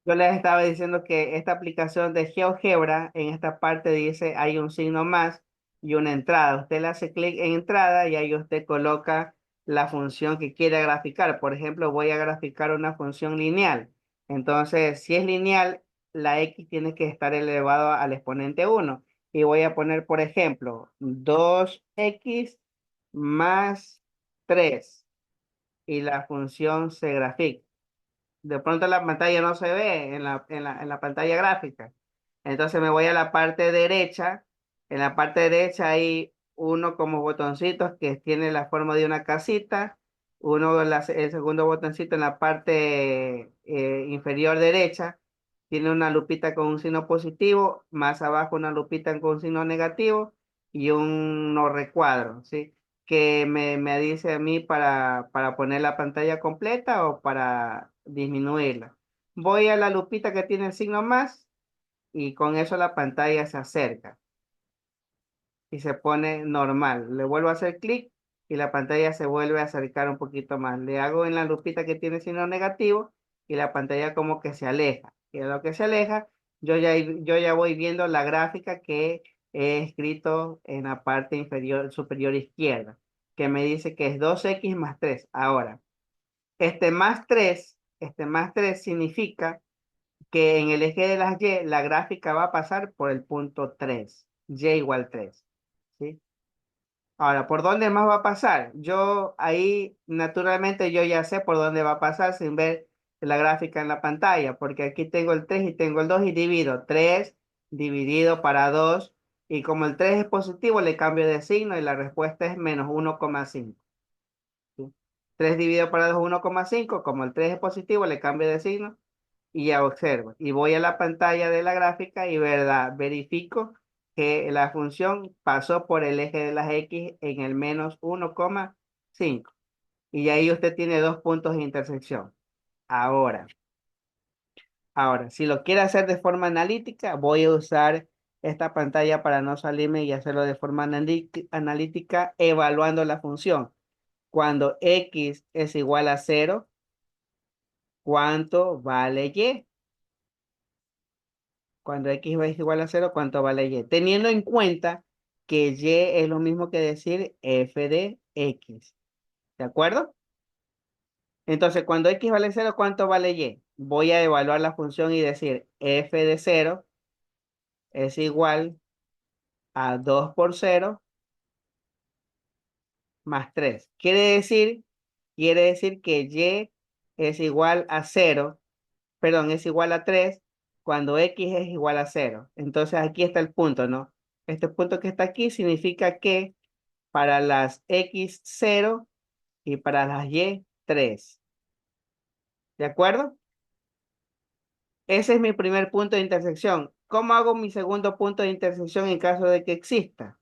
Yo les estaba diciendo que esta aplicación de GeoGebra, en esta parte dice hay un signo más y una entrada. Usted le hace clic en entrada y ahí usted coloca la función que quiere graficar. Por ejemplo, voy a graficar una función lineal. Entonces, si es lineal, la X tiene que estar elevado al exponente uno. Y voy a poner, por ejemplo, 2X más 3 y la función se grafica. De pronto la pantalla no se ve en la pantalla gráfica. Entonces me voy a la parte derecha. En la parte derecha hay uno como botoncitos que tiene la forma de una casita. El segundo botoncito en la parte inferior derecha tiene una lupita con un signo positivo. Más abajo una lupita con un signo negativo y un no recuadro, ¿sí? Que me dice a mí para poner la pantalla completa o para disminuirla. Voy a la lupita que tiene el signo más y con eso la pantalla se acerca y se pone normal. Le vuelvo a hacer clic y la pantalla se vuelve a acercar un poquito más. Le hago en la lupita que tiene signo negativo y la pantalla como que se aleja. Y a lo que se aleja, yo ya voy viendo la gráfica que he escrito en la parte inferior, superior izquierda, que me dice que es 2X más 3. Ahora, este más tres significa que en el eje de las Y la gráfica va a pasar por el punto 3, Y igual 3, ¿sí? Ahora, ¿por dónde más va a pasar? Yo ahí, naturalmente, yo ya sé por dónde va a pasar sin ver la gráfica en la pantalla, porque aquí tengo el 3 y tengo el 2 y divido 3 dividido para 2 y como el 3 es positivo, le cambio de signo y la respuesta es menos 1,5. ¿Sí? 3 dividido para 2 es 1,5, como el 3 es positivo, le cambio de signo y ya observo. Y voy a la pantalla de la gráfica y verdad, verifico que la función pasó por el eje de las X en el menos 1,5. Y ahí usted tiene dos puntos de intersección. Ahora, ahora, si lo quiere hacer de forma analítica, voy a usar esta pantalla para no salirme y hacerlo de forma analítica, evaluando la función. Cuando X es igual a cero, ¿cuánto vale Y? Cuando X es igual a cero, ¿cuánto vale Y? Teniendo en cuenta que Y es lo mismo que decir f de X. ¿De acuerdo? Entonces, cuando X vale cero, ¿cuánto vale Y? Voy a evaluar la función y decir f de cero es igual a 2 por cero más 3. Quiere decir que Y es igual a cero, perdón, es igual a 3 cuando X es igual a cero. Entonces aquí está el punto, ¿no? Este punto que está aquí significa que para las X 0 y para las Y 3. ¿De acuerdo? Ese es mi primer punto de intersección. ¿Cómo hago mi segundo punto de intersección en caso de que exista?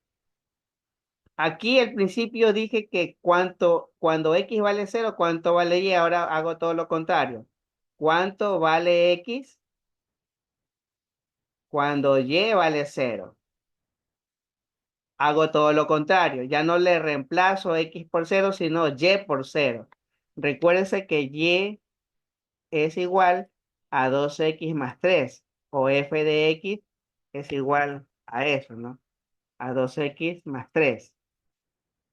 Aquí al principio dije que cuando X vale cero, ¿cuánto vale Y? Ahora hago todo lo contrario. ¿Cuánto vale X cuando Y vale cero? Hago todo lo contrario. Ya no le reemplazo X por cero, sino Y por cero. Recuérdense que Y es igual a 2X más 3 o f de X es igual a eso, ¿no? A 2X más 3.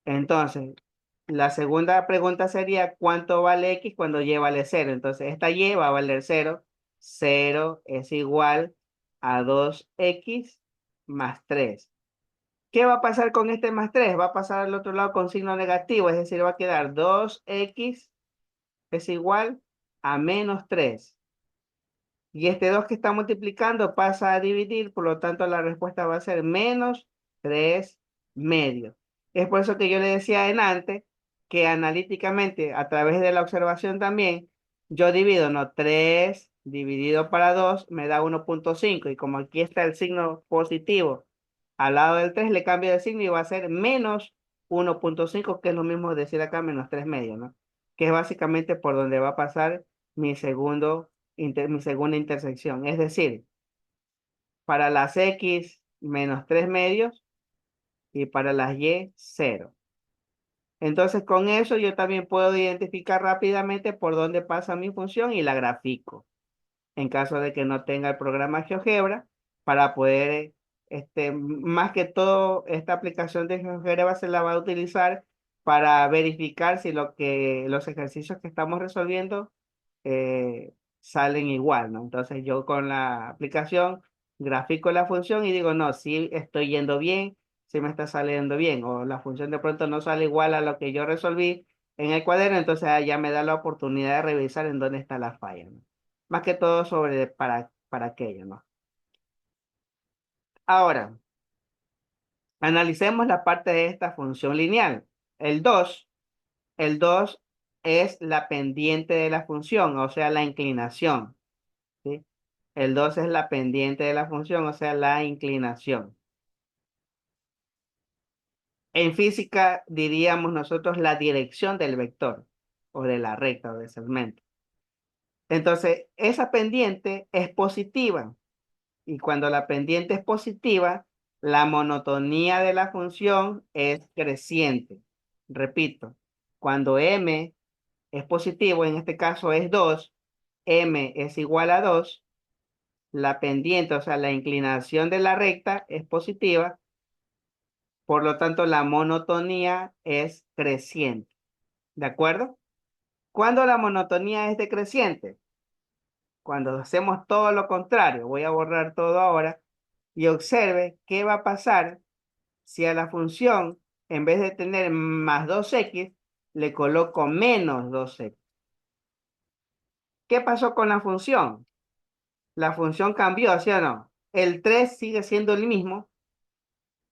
Entonces, la segunda pregunta sería, ¿cuánto vale X cuando Y vale cero? Entonces, esta Y va a valer cero. Cero es igual a 2X más 3. ¿Qué va a pasar con este más 3? Va a pasar al otro lado con signo negativo, es decir, va a quedar 2X es igual a menos 3. Y este 2 que está multiplicando pasa a dividir, por lo tanto la respuesta va a ser menos 3 medios. Es por eso que yo le decía en antes que analíticamente, a través de la observación también, yo divido, no, 3 dividido para 2 me da 1,5. Y como aquí está el signo positivo al lado del 3 le cambio de signo y va a ser menos 1,5, que es lo mismo decir acá menos 3 medios, ¿no? Que es básicamente por donde va a pasar mi mi segunda intersección. Es decir, para las X menos 3 medios y para las Y 0. Entonces con eso yo también puedo identificar rápidamente por dónde pasa mi función y la grafico. en caso de que no tenga el programa GeoGebra, para poder, más que todo, esta aplicación de GeoGebra se la va a utilizar para verificar si los ejercicios que estamos resolviendo salen igual, ¿no? Entonces yo con la aplicación grafico la función y digo, no, si estoy yendo bien, si me está saliendo bien, o la función de pronto no sale igual a lo que yo resolví en el cuaderno, entonces ya me da la oportunidad de revisar en dónde está la falla, ¿no? Más que todo para aquello, ¿no? Ahora, analicemos la parte de esta función lineal. El 2, el 2 es la pendiente de la función, o sea, la inclinación, ¿sí? El 2 es la pendiente de la función, o sea, la inclinación. En física diríamos nosotros la dirección del vector o de la recta o del segmento. Entonces, esa pendiente es positiva. Y cuando la pendiente es positiva, la monotonía de la función es creciente. Repito, cuando m es positivo, en este caso es 2, m es igual a 2, la pendiente, o sea, la inclinación de la recta es positiva, por lo tanto la monotonía es creciente. ¿De acuerdo? Cuando la monotonía es decreciente, cuando hacemos todo lo contrario, voy a borrar todo ahora y observe qué va a pasar si a la función, en vez de tener más 2x, le coloco menos 2x. ¿Qué pasó con la función? La función cambió, ¿sí o no? El 3 sigue siendo el mismo,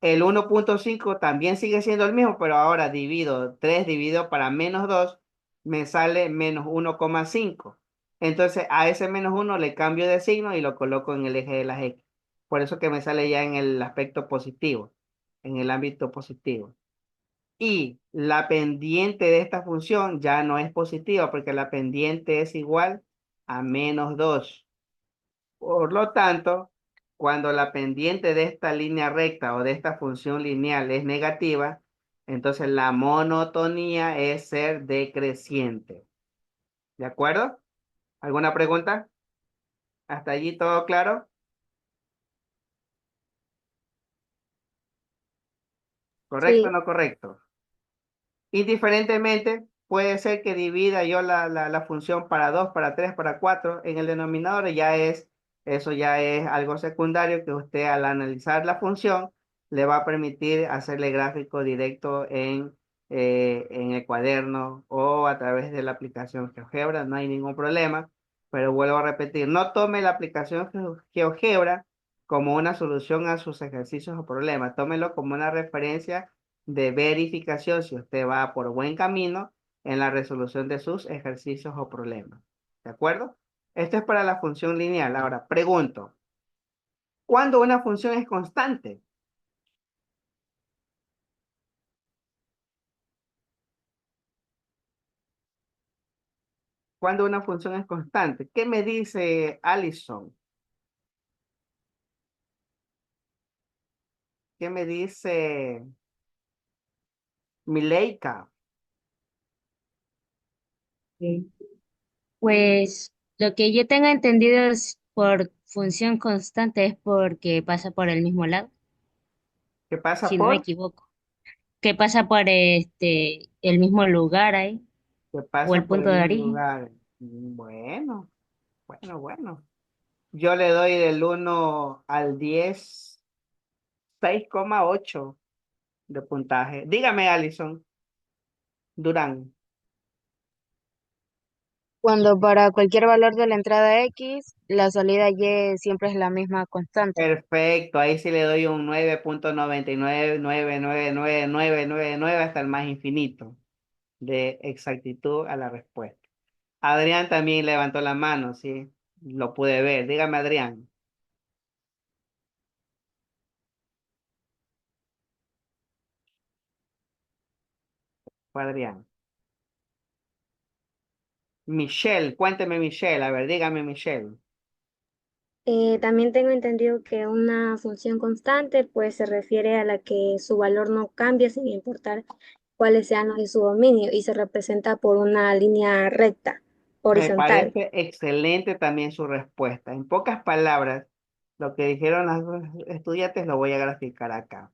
el 1,5 también sigue siendo el mismo, pero ahora divido 3 dividido para menos 2 me sale menos 1,5. Entonces a ese menos 1 le cambio de signo y lo coloco en el eje de las X. Por eso que me sale ya en el aspecto positivo, en el ámbito positivo. Y la pendiente de esta función ya no es positiva porque la pendiente es igual a menos 2. Por lo tanto, cuando la pendiente de esta línea recta o de esta función lineal es negativa, entonces la monotonía es ser decreciente. ¿De acuerdo? ¿Alguna pregunta? ¿Hasta allí todo claro? ¿Correcto o Sí, no correcto? Indiferentemente, puede ser que divida yo la función para 2, para 3, para 4 en el denominador, eso ya es algo secundario que usted al analizar la función le va a permitir hacerle gráfico directo en el cuaderno o a través de la aplicación GeoGebra, no hay ningún problema, pero vuelvo a repetir, no tome la aplicación GeoGebra como una solución a sus ejercicios o problemas, tómelo como una referencia de verificación si usted va por buen camino en la resolución de sus ejercicios o problemas. ¿De acuerdo? Esto es para la función lineal. Ahora, pregunto, ¿cuándo una función es constante? ¿Cuándo una función es constante? ¿Qué me dice Allison? ¿Qué me dice Mileika? Sí. Pues lo que yo tengo entendido es por función constante es porque pasa por el mismo lado, ¿Qué pasa si no me por? equivoco. Que pasa por el mismo lugar ahí, ¿Qué o pasa el por punto el de mismo origen. lugar? Bueno, bueno. Yo le doy del 1 al 10, 6,8 de puntaje. Dígame, Alison Durán. cuando para cualquier valor de la entrada X, la salida Y siempre es la misma constante. Perfecto, ahí sí le doy un 9,99999999 hasta el más infinito de exactitud a la respuesta. Adrián también levantó la mano, sí, lo pude ver. Dígame, Adrián. Fue Adrián. Michelle, cuénteme, Michelle. A ver, dígame, Michelle. También tengo entendido que una función constante pues se refiere a la que su valor no cambia sin importar cuáles sean los de su dominio y se representa por una línea recta Me horizontal. parece excelente también su respuesta. En pocas palabras, lo que dijeron los estudiantes lo voy a graficar acá.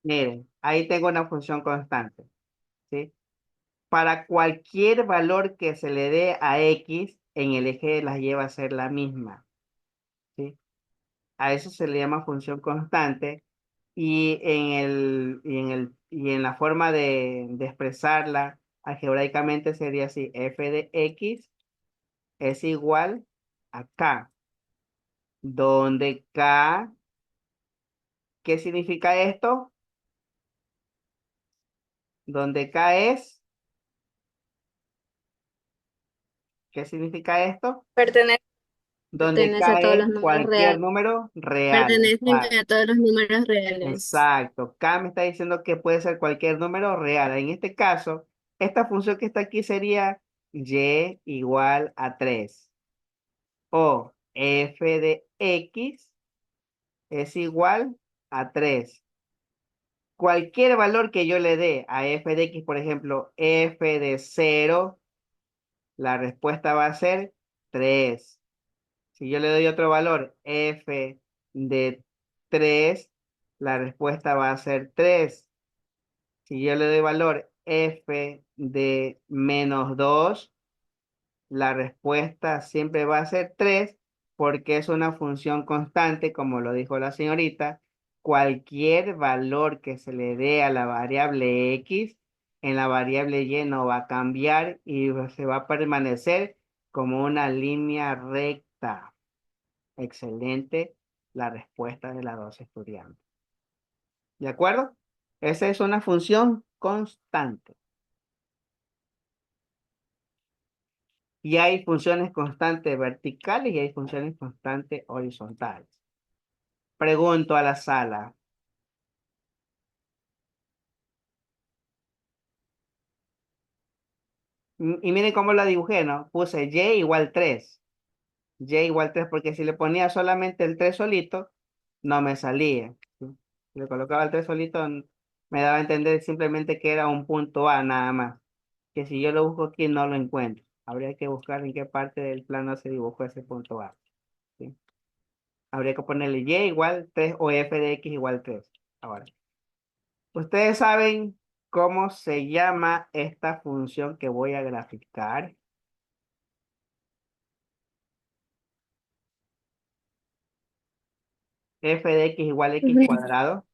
Miren, ahí tengo una función constante, ¿sí? Para cualquier valor que se le dé a X, en el eje de las Y va a ser la misma, ¿sí? A eso se le llama función constante y en la forma de expresarla algebraicamente sería así, f de X es igual a K, donde K, ¿qué significa esto? Donde K es, ¿qué significa esto? Pertenece, Donde pertenece a K todos los es números cualquier reales. número real. Pertenecen a todos los números reales. Exacto. K me está diciendo que puede ser cualquier número real. En este caso, esta función que está aquí sería y igual a 3. O f de x es igual a 3. Cualquier valor que yo le dé a f de x, por ejemplo, f de 0, la respuesta va a ser 3. Si yo le doy otro valor, f de 3, la respuesta va a ser 3. Si yo le doy valor f de -2, la respuesta siempre va a ser 3 porque es una función constante, como lo dijo la señorita. Cualquier valor que se le dé a la variable x, en la variable y no va a cambiar y se va a permanecer como una línea recta. Excelente la respuesta de las dos estudiantes. ¿De acuerdo? Esa es una función constante. Y hay funciones constantes verticales y hay funciones constantes horizontales. Pregunto a la sala. Y miren cómo la dibujé, ¿no? Puse y igual 3. Y igual 3 porque si le ponía solamente el 3 solito, no me salía. ¿Sí? Si le colocaba el 3 solito, me daba a entender simplemente que era un punto A nada más. Que si yo lo busco aquí, no lo encuentro. Habría que buscar en qué parte del plano se dibujó ese punto A. ¿Sí? Habría que ponerle y igual 3 o f de x igual 3. Ahora, ¿ustedes saben cómo se llama esta función que voy a graficar? F de x igual x cuadrado.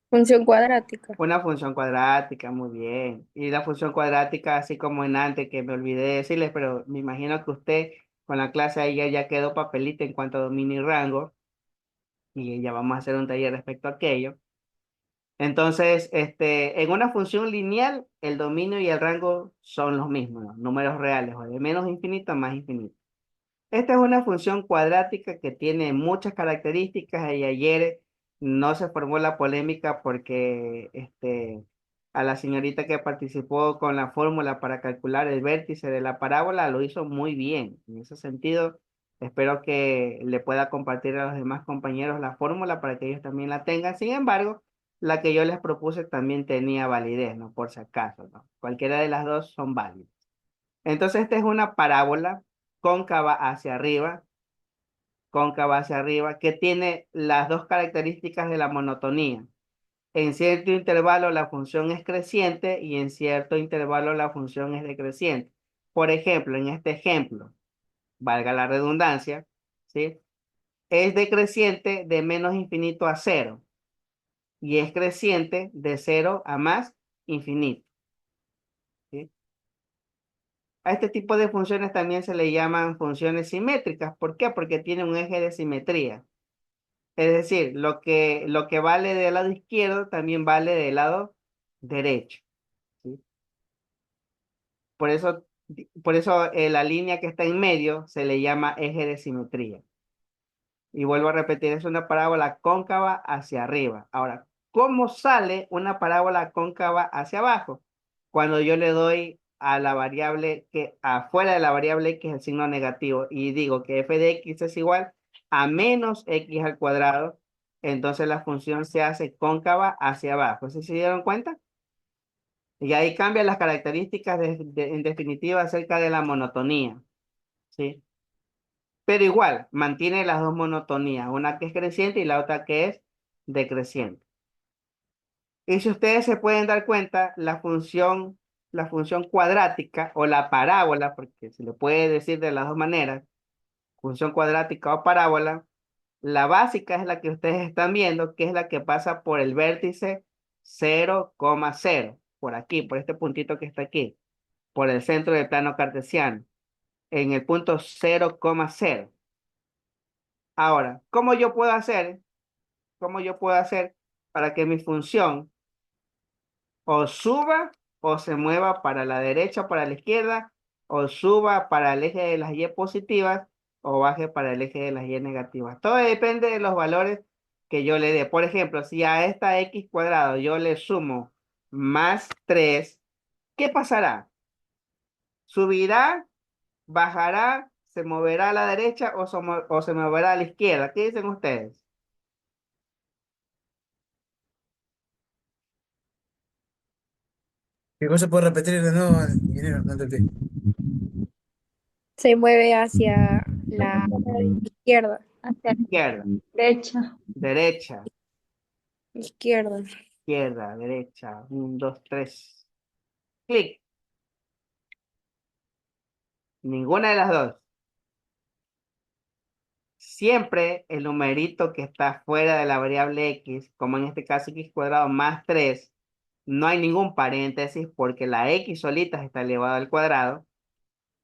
Función cuadrática. Una función cuadrática, muy bien. Y la función cuadrática, así como en antes, que me olvidé de decirles, pero me imagino que usted con la clase ahí ya quedó papelito en cuanto a dominio y rango, y ya vamos a hacer un taller respecto a aquello. Entonces, en una función lineal, el dominio y el rango son los mismos, ¿no? Números reales, o de menos infinito a más infinito. Esta es una función cuadrática que tiene muchas características y ayer no se formó la polémica porque a la señorita que participó con la fórmula para calcular el vértice de la parábola lo hizo muy bien. En ese sentido, espero que le pueda compartir a los demás compañeros la fórmula para que ellos también la tengan. Sin embargo, la que yo les propuse también tenía validez, ¿no? Por si acaso, ¿no? Cualquiera de las dos son válidas. Entonces, esta es una parábola cóncava hacia arriba, que tiene las dos características de la monotonía. En cierto intervalo la función es creciente y en cierto intervalo la función es decreciente. Por ejemplo, en este ejemplo, valga la redundancia, ¿sí? Es decreciente de menos infinito a cero y es creciente de cero a más infinito, ¿sí? A este tipo de funciones también se le llaman funciones simétricas. ¿Por qué? Porque tiene un eje de simetría. Es decir, lo que vale del lado izquierdo también vale del lado derecho. ¿Sí? Por eso la línea que está en medio se le llama eje de simetría. Y vuelvo a repetir, es una parábola cóncava hacia arriba. Ahora, ¿Cómo sale una parábola cóncava hacia abajo? Cuando yo le doy a la variable que afuera de la variable x el signo negativo y digo que f de x es igual a menos x al cuadrado, entonces la función se hace cóncava hacia abajo. ¿Sí se dieron cuenta? Y ahí cambian las características en definitiva acerca de la monotonía, ¿sí? Pero igual, mantiene las dos monotonías, una que es creciente y la otra que es decreciente. Y si ustedes se pueden dar cuenta, la función cuadrática o la parábola, porque se le puede decir de las dos maneras, función cuadrática o parábola, la básica es la que ustedes están viendo, que es la que pasa por el vértice 0,0, por aquí, por este puntito que está aquí, por el centro del plano cartesiano, en el punto 0,0. Ahora, ¿cómo yo puedo hacer? ¿Cómo yo puedo hacer para que mi función o suba o se mueva para la derecha o para la izquierda, o suba para el eje de las y positivas o baje para el eje de las y negativas? Todo depende de los valores que yo le dé. Por ejemplo, si a esta x cuadrado yo le sumo más 3, ¿qué pasará? ¿Subirá, bajará, se moverá a la derecha o se moverá a la izquierda? ¿Qué dicen ustedes? ¿Qué cosa puede repetir de nuevo, ingeniero? No entendí. Se mueve hacia la izquierda. Hacia la Izquierda, derecha. derecha, Izquierda. izquierda, derecha. 1, 2, 3. Clic. Ninguna de las dos. Siempre el numerito que está fuera de la variable x, como en este caso x cuadrado más 3, no hay ningún paréntesis porque la x solita está elevada al cuadrado.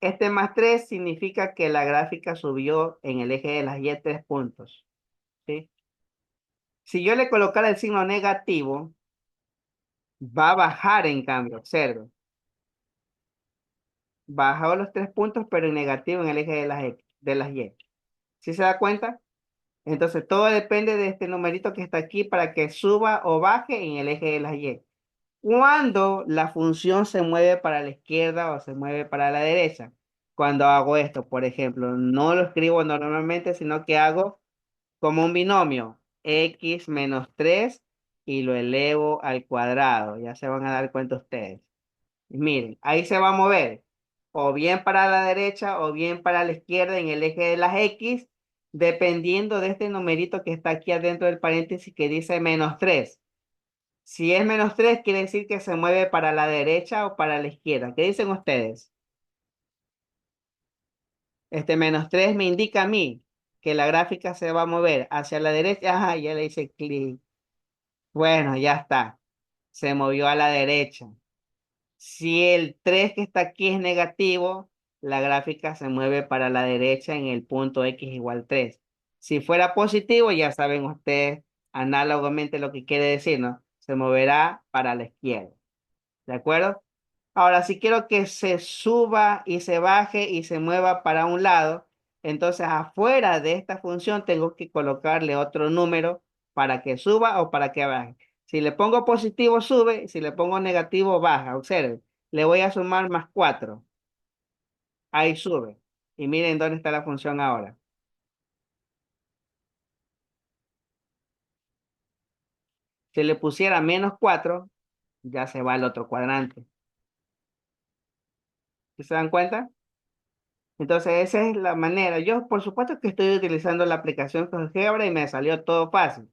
Este más 3 significa que la gráfica subió en el eje de las y 3 puntos, ¿sí? Si yo le colocara el signo negativo, va a bajar en cambio, observe. Bajó los 3 puntos, pero en negativo en el eje de las x, de las y. ¿Sí se da cuenta? Entonces, todo depende de este numerito que está aquí para que suba o baje en el eje de las y. Cuando la función se mueve para la izquierda o se mueve para la derecha. Cuando hago esto, por ejemplo, no lo escribo normalmente, sino que hago como un binomio, x menos 3 y lo elevo al cuadrado. Ya se van a dar cuenta ustedes. Miren, ahí se va a mover o bien para la derecha o bien para la izquierda en el eje de las X, dependiendo de este numerito que está aquí adentro del paréntesis que dice menos 3. Si es menos 3 quiere decir que se mueve para la derecha o para la izquierda. ¿Qué dicen ustedes? Este menos 3 me indica a mí que la gráfica se va a mover hacia la derecha. Ajá, ya le hice clic. Bueno, ya está. Se movió a la derecha. Si el 3 que está aquí es negativo, la gráfica se mueve para la derecha en el punto x igual 3. Si fuera positivo, ya saben ustedes análogamente lo que quiere decir, ¿no? Se moverá para la izquierda. ¿De acuerdo? Ahora, si quiero que se suba y se baje y se mueva para un lado, entonces afuera de esta función tengo que colocarle otro número para que suba o para que baje. Si le pongo positivo, sube. Si le pongo negativo, baja. Observen. Le voy a sumar más 4. Ahí sube. Y miren dónde está la función ahora. Si le pusiera menos 4, ya se va al otro cuadrante. ¿Sí se dan cuenta? Entonces, esa es la manera. Yo, por supuesto que estoy utilizando la aplicación GeoGebra y me salió todo fácil,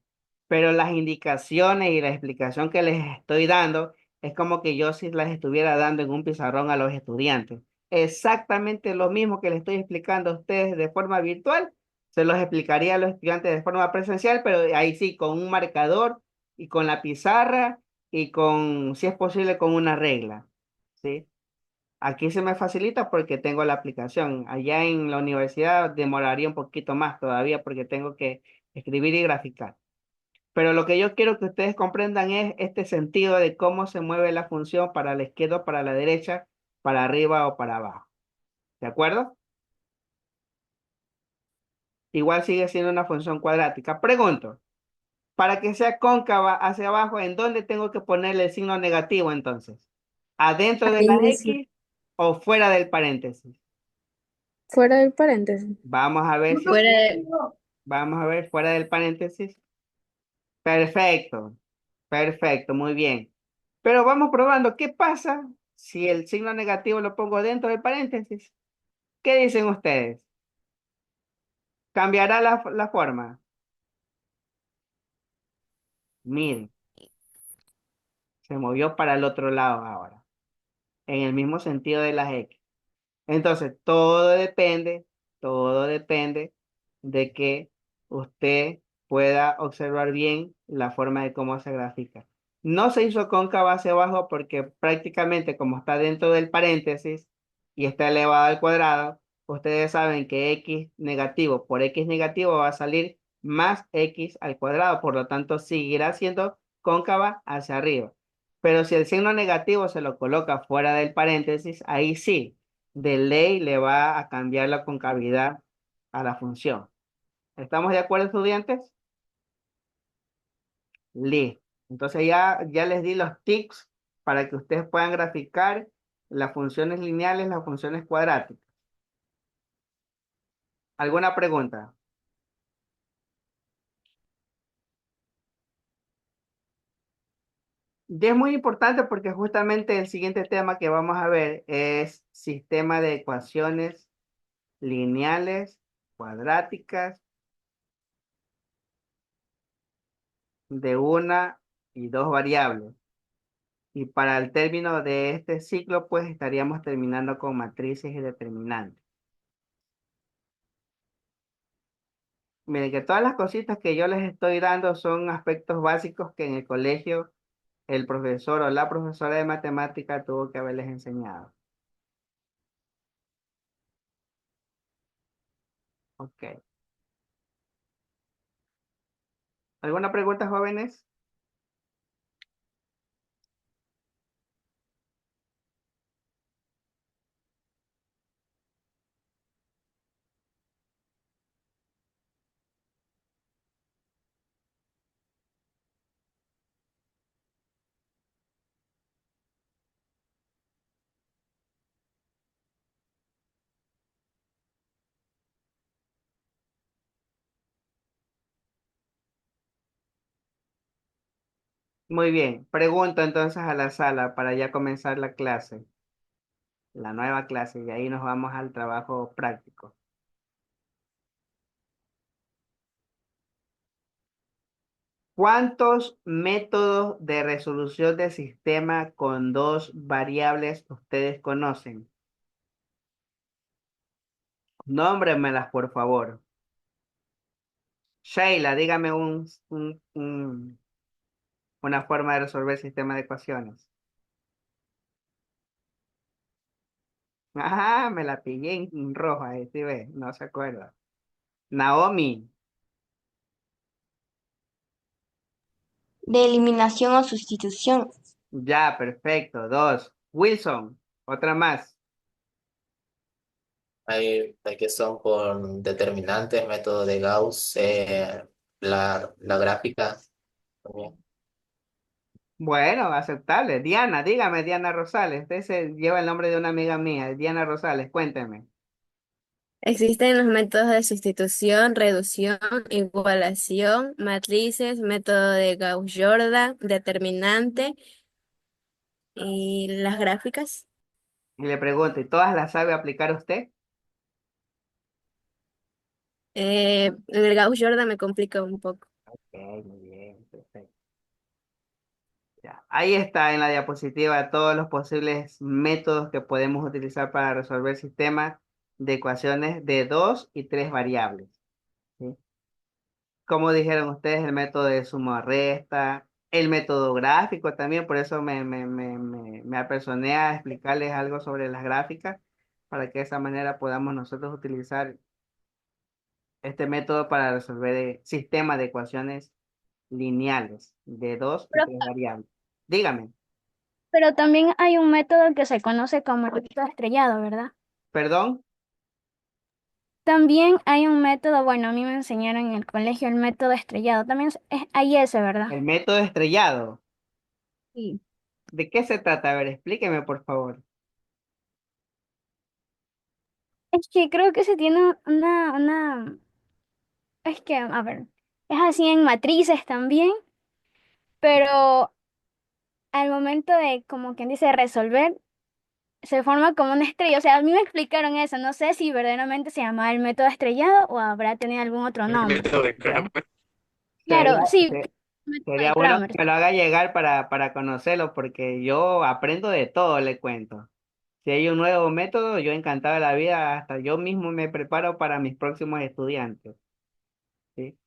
pero las indicaciones y la explicación que les estoy dando es como que yo si las estuviera dando en un pizarrón a los estudiantes. Exactamente lo mismo que les estoy explicando a ustedes de forma virtual, se los explicaría a los estudiantes de forma presencial, pero ahí sí, con un marcador y con la pizarra y con, si es posible, con una regla. ¿Sí? Aquí se me facilita porque tengo la aplicación. Allá en la universidad demoraría un poquito más todavía porque tengo que escribir y graficar. Pero lo que yo quiero que ustedes comprendan es este sentido de cómo se mueve la función para la izquierda o para la derecha, para arriba o para abajo. ¿De acuerdo? Igual sigue siendo una función cuadrática. Pregunto, Para que sea cóncava hacia abajo, ¿en dónde tengo que ponerle el signo negativo entonces? ¿Adentro Al de la inicio, X o fuera del paréntesis? fuera del paréntesis. Vamos a ver si Fuera de, vamos a ver fuera del paréntesis. Perfecto, perfecto, muy bien. Pero vamos probando, ¿qué pasa si el signo negativo lo pongo dentro del paréntesis? ¿Qué dicen ustedes? ¿Cambiará la forma? Miren, se movió para el otro lado ahora, en el mismo sentido de las X. Entonces, todo depende de que usted pueda observar bien la forma de cómo se grafica. No se hizo cóncava hacia abajo porque prácticamente como está dentro del paréntesis y está elevado al cuadrado, ustedes saben que x negativo por x negativo va a salir más x al cuadrado, por lo tanto seguirá siendo cóncava hacia arriba. Pero si el signo negativo se lo coloca fuera del paréntesis, ahí sí de ley le va a cambiar la concavidad a la función. ¿Estamos de acuerdo, estudiantes? Listo. Entonces ya les di los tips para que ustedes puedan graficar las funciones lineales, las funciones cuadráticas. ¿Alguna pregunta? Y es muy importante porque justamente el siguiente tema que vamos a ver es sistema de ecuaciones lineales, cuadráticas, de una y dos variables. Y para el término de este ciclo, pues estaríamos terminando con matrices y determinantes. Miren que todas las cositas que yo les estoy dando son aspectos básicos que en el colegio el profesor o la profesora de matemática tuvo que haberles enseñado. Ok. ¿Alguna pregunta, jóvenes? Muy bien. Pregunto entonces a la sala para ya comenzar la clase, la nueva clase, y ahí nos vamos al trabajo práctico. ¿Cuántos métodos de resolución de sistema con dos variables ustedes conocen? Nómbremelas, por favor. Sheila, dígame una forma de resolver sistema de ecuaciones. Ajá, me la pillé en rojo ahí, ¿sí ve? No se acuerda. Naomi, De eliminación o sustitución. ya, perfecto. Dos. Wilson, otra más. Hay que son con determinantes, método de Gauss, la gráfica también. Bueno, aceptable. Diana, dígame, Diana Rosales. Usted se lleva el nombre de una amiga mía, Diana Rosales, cuénteme. Existen los métodos de sustitución, reducción, igualación, matrices, método de Gauss-Jordan, determinante y las gráficas. Y le pregunto, ¿y todas las sabe aplicar usted? El Gauss-Jordan me complica un poco. Ok, muy bien, perfecto. Ya. Ahí está en la diapositiva todos los posibles métodos que podemos utilizar para resolver sistemas de ecuaciones de dos y tres variables. ¿Sí? Como dijeron ustedes, el método de suma-resta, el método gráfico también, por eso me apersoné a explicarles algo sobre las gráficas, para que de esa manera podamos nosotros utilizar este método para resolver sistemas de ecuaciones lineales de dos y tres variables. Dígame, Pero también hay un método que se conoce como el método estrellado, ¿verdad? perdón. También hay un método, bueno, a mí me enseñaron en el colegio el método estrellado. También hay ese, ¿verdad? El método estrellado. Sí. ¿De qué se trata? A ver, explíqueme, por favor. Es que creo que se tiene es que, a ver, es así en matrices también, pero al momento de, como quien dice, resolver, se forma como una estrella. O sea, a mí me explicaron eso. No sé si verdaderamente se llamaba el método estrellado o habrá tenido algún otro El nombre. método de Ya. Kramer. Claro, sí, Se- método Sería de bueno Kramer. que me lo haga llegar para conocerlo, porque yo aprendo de todo, le cuento. Si hay un nuevo método, yo encantado de la vida, hasta yo mismo me preparo para mis próximos estudiantes, ¿sí?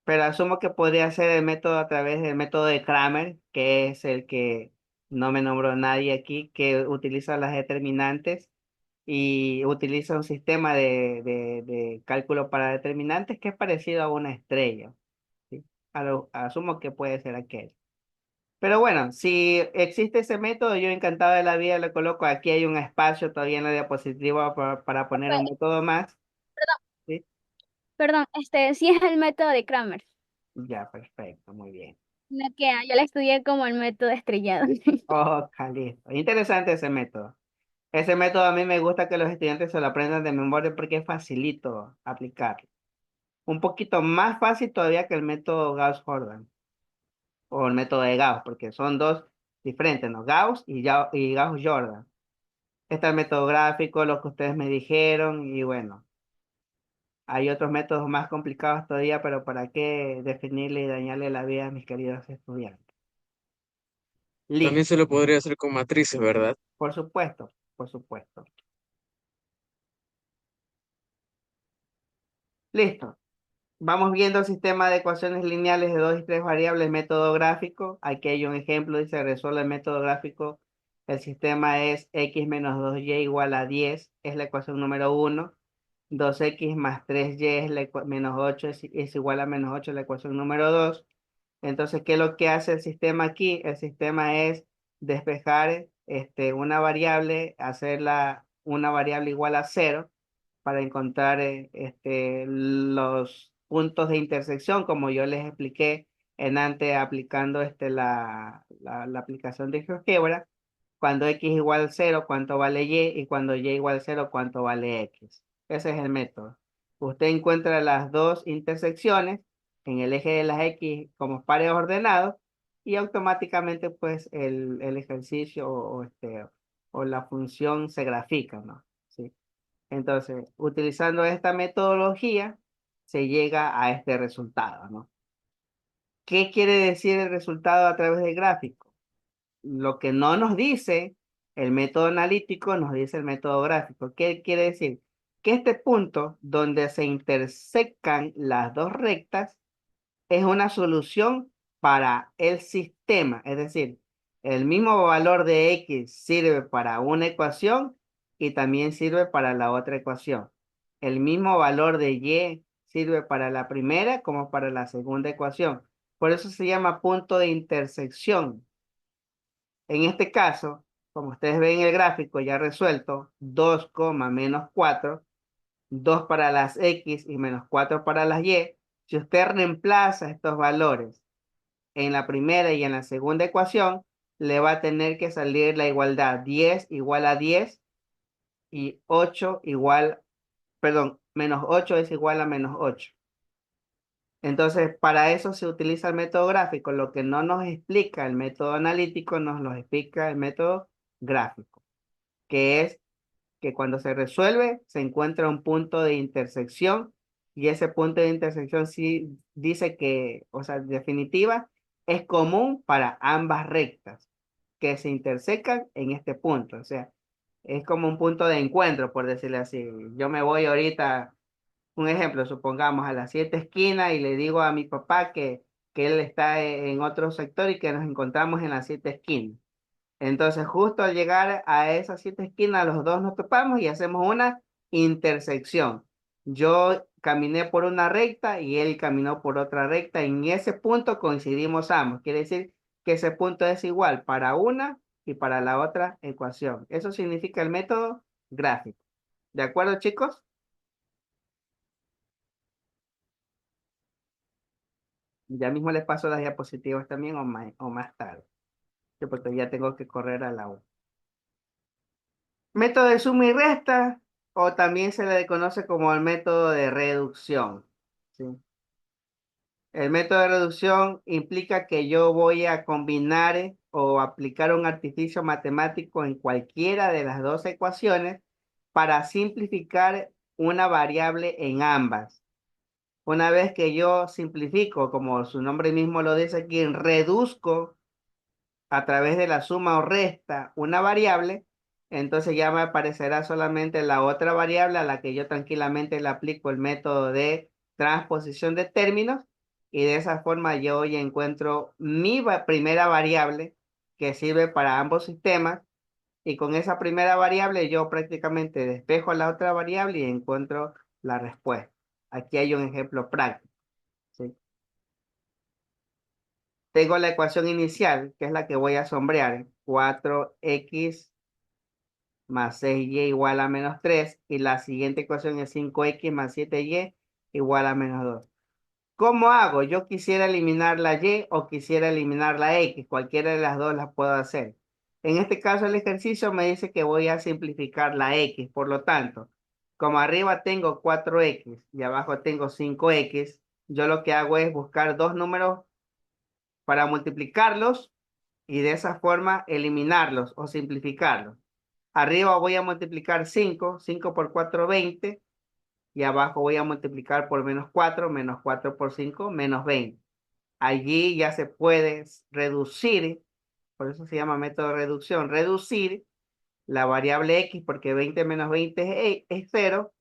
Pero asumo que podría ser el método a través del método de Kramer, que es el que no me nombró nadie aquí, que utiliza las determinantes y utiliza un sistema de cálculo para determinantes que es parecido a una estrella, ¿sí? Asumo que puede ser aquel. Pero bueno, si existe ese método, yo encantado de la vida le coloco, aquí hay un espacio todavía en la diapositiva para poner un método más, ¿sí? Perdón, sí es el método de Kramer. Ya, perfecto, muy bien. No que yo la estudié como el método estrellado. Oh, listo. Interesante ese método. Ese método a mí me gusta que los estudiantes se lo aprendan de memoria porque es facilito aplicarlo. Un poquito más fácil todavía que el método Gauss-Jordan o el método de Gauss, porque son dos diferentes, ¿no? Gauss y Gauss-Jordan. Está el método gráfico, lo que ustedes me dijeron, y bueno, hay otros métodos más complicados todavía, pero ¿para qué definirle y dañarle la vida a mis queridos estudiantes? También Listo, se lo podría hacer con matrices, ¿verdad? por supuesto, por supuesto. Listo. Vamos viendo el sistema de ecuaciones lineales de dos y tres variables, método gráfico. Aquí hay un ejemplo, dice, resuelve el método gráfico. El sistema es x menos 2y igual a 10, es la ecuación número uno. 2x más 3y es menos 8 es igual a menos 8, la ecuación número 2. Entonces, ¿qué es lo que hace el sistema aquí? El sistema es despejar una variable, hacerla una variable igual a cero para encontrar los puntos de intersección, como yo les expliqué en antes aplicando la aplicación de GeoGebra. Cuando x igual a cero, cuánto vale y, y cuando y igual a cero, cuánto vale x. Ese es el método. Usted encuentra las dos intersecciones en el eje de las X como pares ordenados y automáticamente pues el ejercicio o la función se grafica, ¿no? ¿Sí? Entonces, utilizando esta metodología, se llega a este resultado, ¿no? ¿Qué quiere decir el resultado a través del gráfico? Lo que no nos dice el método analítico, nos dice el método gráfico. ¿Qué quiere decir? Que este punto donde se intersecan las dos rectas es una solución para el sistema. Es decir, el mismo valor de X sirve para una ecuación y también sirve para la otra ecuación. El mismo valor de Y sirve para la primera como para la segunda ecuación. Por eso se llama punto de intersección. En este caso, como ustedes ven en el gráfico ya resuelto, 2, menos 4, 2 para las X y menos 4 para las Y. Si usted reemplaza estos valores en la primera y en la segunda ecuación, le va a tener que salir la igualdad 10 igual a 10 y 8 igual, perdón, menos 8 es igual a menos 8. Entonces, para eso se utiliza el método gráfico. Lo que no nos explica el método analítico, nos lo explica el método gráfico, que es que cuando se resuelve, se encuentra un punto de intersección y ese punto de intersección sí dice que, o sea, en definitiva, es común para ambas rectas que se intersecan en este punto. O sea, es como un punto de encuentro, por decirlo así. Yo me voy ahorita, un ejemplo, supongamos a las siete esquinas y le digo a mi papá que él está en otro sector y que nos encontramos en las siete esquinas. Entonces, justo al llegar a esas siete esquinas, los dos nos topamos y hacemos una intersección. Yo caminé por una recta y él caminó por otra recta. Y en ese punto coincidimos ambos. Quiere decir que ese punto es igual para una y para la otra ecuación. Eso significa el método gráfico. ¿De acuerdo, chicos? Ya mismo les paso las diapositivas también o más tarde, sí, porque ya tengo que correr a la U. Método de suma y resta, o también se le conoce como el método de reducción. ¿Sí? El método de reducción implica que yo voy a combinar o aplicar un artificio matemático en cualquiera de las dos ecuaciones para simplificar una variable en ambas. Una vez que yo simplifico, como su nombre mismo lo dice aquí, reduzco a través de la suma o resta una variable, entonces ya me aparecerá solamente la otra variable a la que yo tranquilamente le aplico el método de transposición de términos y de esa forma yo ya encuentro mi primera variable que sirve para ambos sistemas y con esa primera variable yo prácticamente despejo la otra variable y encuentro la respuesta. Aquí hay un ejemplo práctico. ¿Sí? Tengo la ecuación inicial, que es la que voy a sombrear, 4x más 6y igual a menos 3, y la siguiente ecuación es 5x más 7y igual a menos 2. ¿Cómo hago? Yo quisiera eliminar la y o quisiera eliminar la x, cualquiera de las dos las puedo hacer. En este caso el ejercicio me dice que voy a simplificar la x, por lo tanto, como arriba tengo 4x y abajo tengo 5x, yo lo que hago es buscar dos números para multiplicarlos y de esa forma eliminarlos o simplificarlos. Arriba voy a multiplicar 5, 5 por 4, 20, y abajo voy a multiplicar por menos 4 por 5, menos 20. Allí ya se puede reducir, por eso se llama método de reducción, reducir la variable x porque 20 menos 20 es 0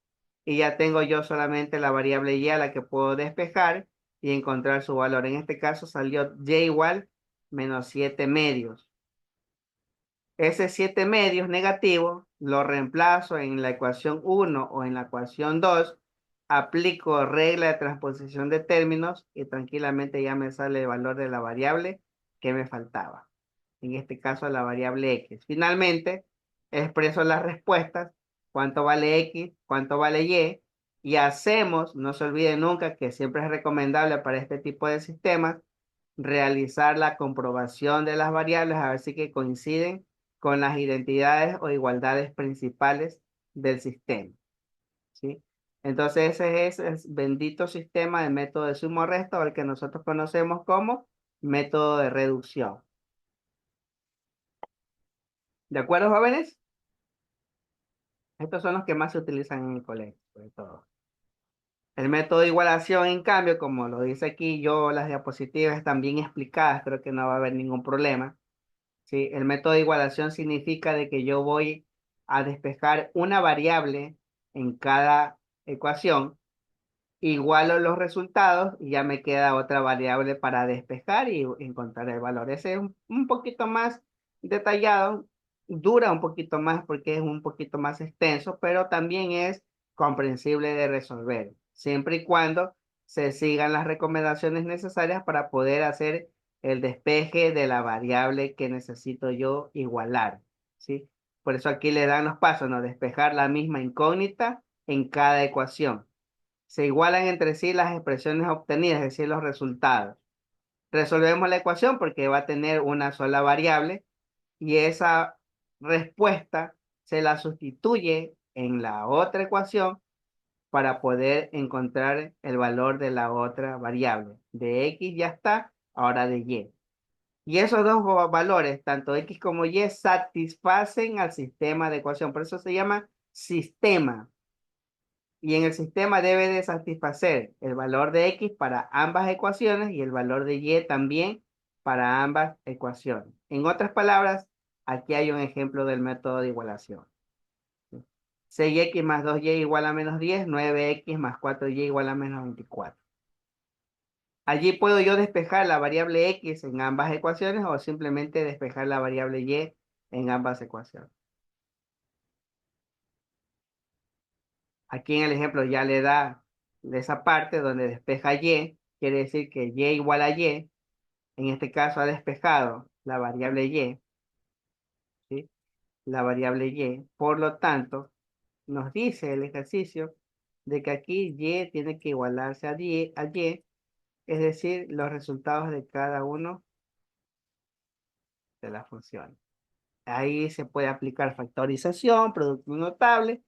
y ya tengo yo solamente la variable y a la que puedo despejar y encontrar su valor. En este caso salió y igual menos 7 medios. Ese 7 medios negativo lo reemplazo en la ecuación 1 o en la ecuación 2, aplico regla de transposición de términos y tranquilamente ya me sale el valor de la variable que me faltaba. En este caso la variable x. Finalmente, expreso las respuestas, cuánto vale x, cuánto vale y hacemos, no se olviden nunca que siempre es recomendable para este tipo de sistemas, realizar la comprobación de las variables a ver si que coinciden con las identidades o igualdades principales del sistema. ¿Sí? Entonces ese es el bendito sistema de método de suma o resta o el que nosotros conocemos como método de reducción. ¿De acuerdo, jóvenes? Estos son los que más se utilizan en el colegio, sobre todo. El método de igualación, en cambio, como lo dice aquí, yo las diapositivas están bien explicadas, creo que no va a haber ningún problema. ¿Sí? El método de igualación significa de que yo voy a despejar una variable en cada ecuación, igualo los resultados y ya me queda otra variable para despejar y encontrar el valor. Ese es un poquito más detallado, dura un poquito más porque es un poquito más extenso, pero también es comprensible de resolver, siempre y cuando se sigan las recomendaciones necesarias para poder hacer el despeje de la variable que necesito yo igualar, ¿sí? Por eso aquí le dan los pasos, ¿no? Despejar la misma incógnita en cada ecuación. Se igualan entre sí las expresiones obtenidas, es decir, los resultados. Resolvemos la ecuación porque va a tener una sola variable y esa respuesta se la sustituye en la otra ecuación para poder encontrar el valor de la otra variable. De x ya está, ahora de y. Y esos dos valores, tanto x como y, satisfacen al sistema de ecuación. Por eso se llama sistema. Y en el sistema debe de satisfacer el valor de x para ambas ecuaciones y el valor de y también para ambas ecuaciones. En otras palabras, aquí hay un ejemplo del método de igualación. 6x más 2y igual a menos 10, 9x más 4y igual a menos 24. Allí puedo yo despejar la variable x en ambas ecuaciones o simplemente despejar la variable y en ambas ecuaciones. Aquí en el ejemplo ya le da esa parte donde despeja y, quiere decir que y igual a y, en este caso ha despejado la variable y, ¿sí? La variable y, por lo tanto, nos dice el ejercicio de que aquí y tiene que igualarse a y es decir, los resultados de cada uno de las funciones. Ahí se puede aplicar factorización, producto notable,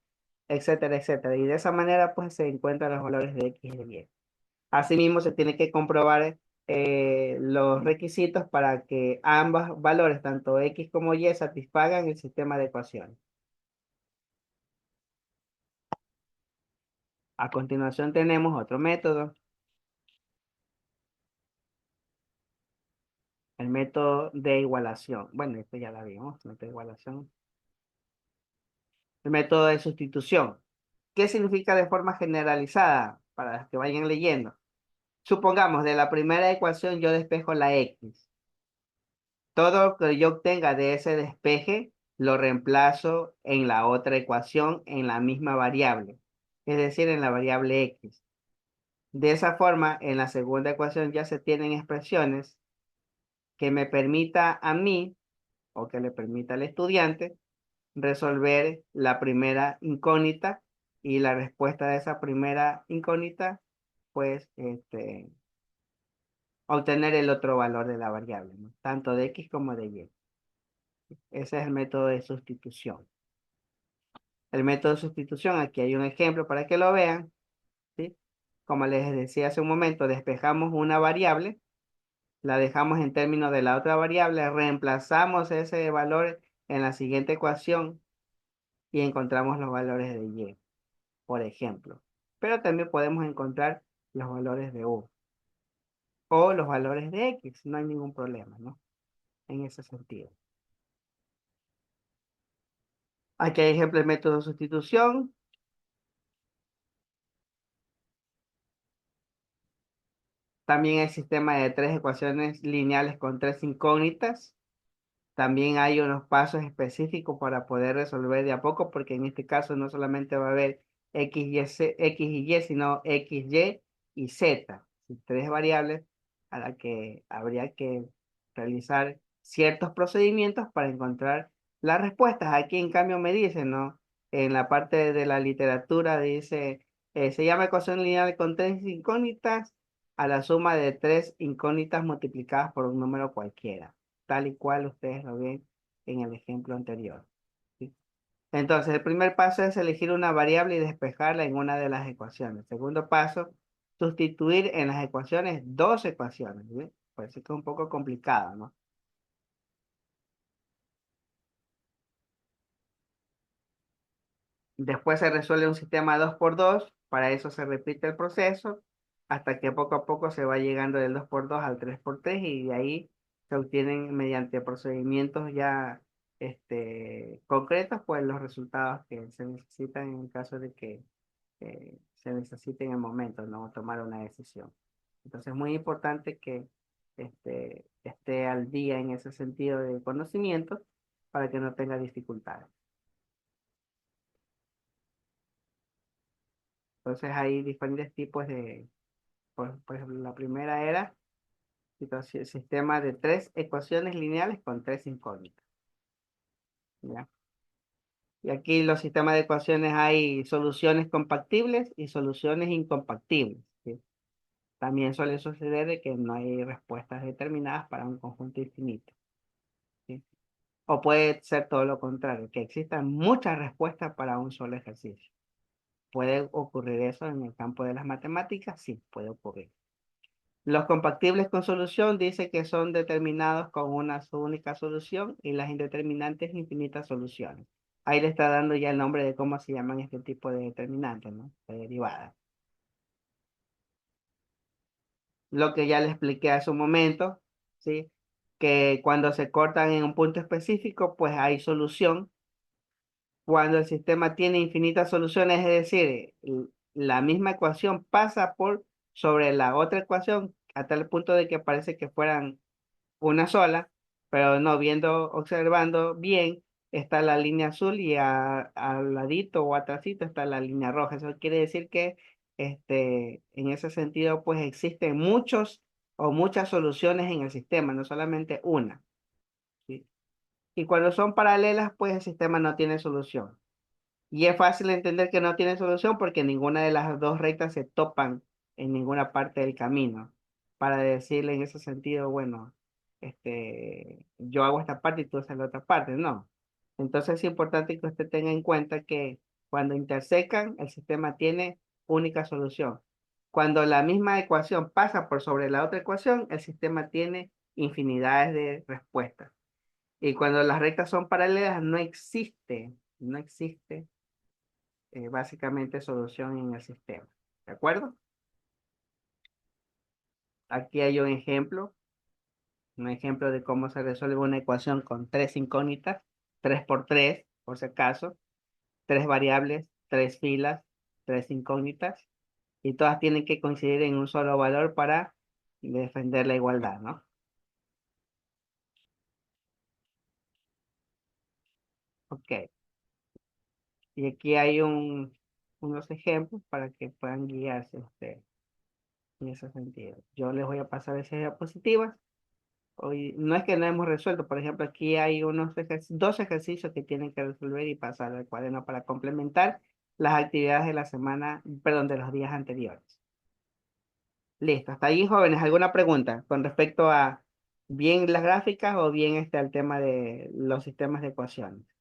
etcétera, etcétera. Y de esa manera, pues, se encuentran los valores de X y de Y. Asimismo, se tiene que comprobar los requisitos para que ambos valores, tanto X como Y, satisfagan el sistema de ecuaciones. A continuación tenemos otro método, el método de igualación. Bueno, esto ya la vimos, método de igualación. El método de sustitución. ¿Qué significa de forma generalizada? Para los que vayan leyendo. Supongamos, de la primera ecuación yo despejo la X. Todo lo que yo obtenga de ese despeje lo reemplazo en la otra ecuación en la misma variable, es decir, en la variable X. De esa forma, en la segunda ecuación ya se tienen expresiones que me permita a mí o que le permita al estudiante resolver la primera incógnita y la respuesta de esa primera incógnita, pues, obtener el otro valor de la variable, ¿no? Tanto de X como de Y. Ese es el método de sustitución. El método de sustitución, aquí hay un ejemplo para que lo vean, ¿sí? Como les decía hace un momento, despejamos una variable, la dejamos en términos de la otra variable, reemplazamos ese valor en la siguiente ecuación y encontramos los valores de Y, por ejemplo. Pero también podemos encontrar los valores de U o los valores de X, no hay ningún problema, ¿no? En ese sentido. Aquí hay ejemplo del método de sustitución. También hay sistema de tres ecuaciones lineales con tres incógnitas. También hay unos pasos específicos para poder resolver de a poco, porque en este caso no solamente va a haber X y Y, sino X, Y y Z. Tres variables a las que habría que realizar ciertos procedimientos para encontrar las respuestas. Aquí en cambio me dicen, ¿no? En la parte de la literatura dice, se llama ecuación lineal con tres incógnitas a la suma de tres incógnitas multiplicadas por un número cualquiera, tal y cual ustedes lo ven en el ejemplo anterior, ¿sí? Entonces, el primer paso es elegir una variable y despejarla en una de las ecuaciones. Segundo paso, sustituir en las ecuaciones dos ecuaciones, ¿sí? Parece que es un poco complicado, ¿no? Después se resuelve un sistema 2 por 2. Para eso se repite el proceso hasta que poco a poco se va llegando del 2 por 2 al 3 por 3 y de ahí se obtienen mediante procedimientos ya concretos, pues los resultados que se necesitan en el caso de que se necesite en el momento, ¿no? Tomar una decisión. Entonces es muy importante que esté al día en ese sentido de conocimiento para que no tenga dificultades. Entonces hay diferentes tipos de, por ejemplo, la primera era sistema de tres ecuaciones lineales con tres incógnitas, ¿ya? Y aquí los sistemas de ecuaciones hay soluciones compatibles y soluciones incompatibles, ¿sí? También suele suceder de que no hay respuestas determinadas para un conjunto infinito, ¿sí? O puede ser todo lo contrario, que existan muchas respuestas para un solo ejercicio. ¿Puede ocurrir eso en el campo de las matemáticas? Sí, puede ocurrir. Los compatibles con solución dice que son determinados con una única solución y las indeterminantes infinitas soluciones. Ahí le está dando ya el nombre de cómo se llaman este tipo de determinantes, ¿no? De derivadas. Lo que ya le expliqué hace un momento, ¿sí? Que cuando se cortan en un punto específico, pues hay solución. Cuando el sistema tiene infinitas soluciones, es decir, la misma ecuación pasa por sobre la otra ecuación a tal punto de que parece que fueran una sola, pero no, observando bien, está la línea azul y al ladito o atrásito está la línea roja. Eso quiere decir que en ese sentido, pues existen muchos o muchas soluciones en el sistema, no solamente una, ¿sí? Y cuando son paralelas, pues el sistema no tiene solución. Y es fácil entender que no tiene solución porque ninguna de las dos rectas se topan en ninguna parte del camino. para decirle en ese sentido, bueno, yo hago esta parte y tú haces la otra parte, no. Entonces es importante que usted tenga en cuenta que cuando intersecan, el sistema tiene única solución. Cuando la misma ecuación pasa por sobre la otra ecuación, el sistema tiene infinidades de respuestas. Y cuando las rectas son paralelas, no existe básicamente solución en el sistema. ¿De acuerdo? Aquí hay un ejemplo de cómo se resuelve una ecuación con tres incógnitas, 3 por 3, por si acaso, tres variables, tres filas, tres incógnitas, y todas tienen que coincidir en un solo valor para defender la igualdad, ¿no? Ok. Y aquí hay unos ejemplos para que puedan guiarse ustedes en ese sentido. Yo les voy a pasar esas diapositivas. Hoy, no es que no hemos resuelto, por ejemplo, aquí hay dos ejercicios que tienen que resolver y pasar al cuaderno para complementar las actividades de la semana, perdón, de los días anteriores. Listo, hasta ahí, jóvenes, ¿alguna pregunta con respecto a bien las gráficas o bien al tema de los sistemas de ecuaciones?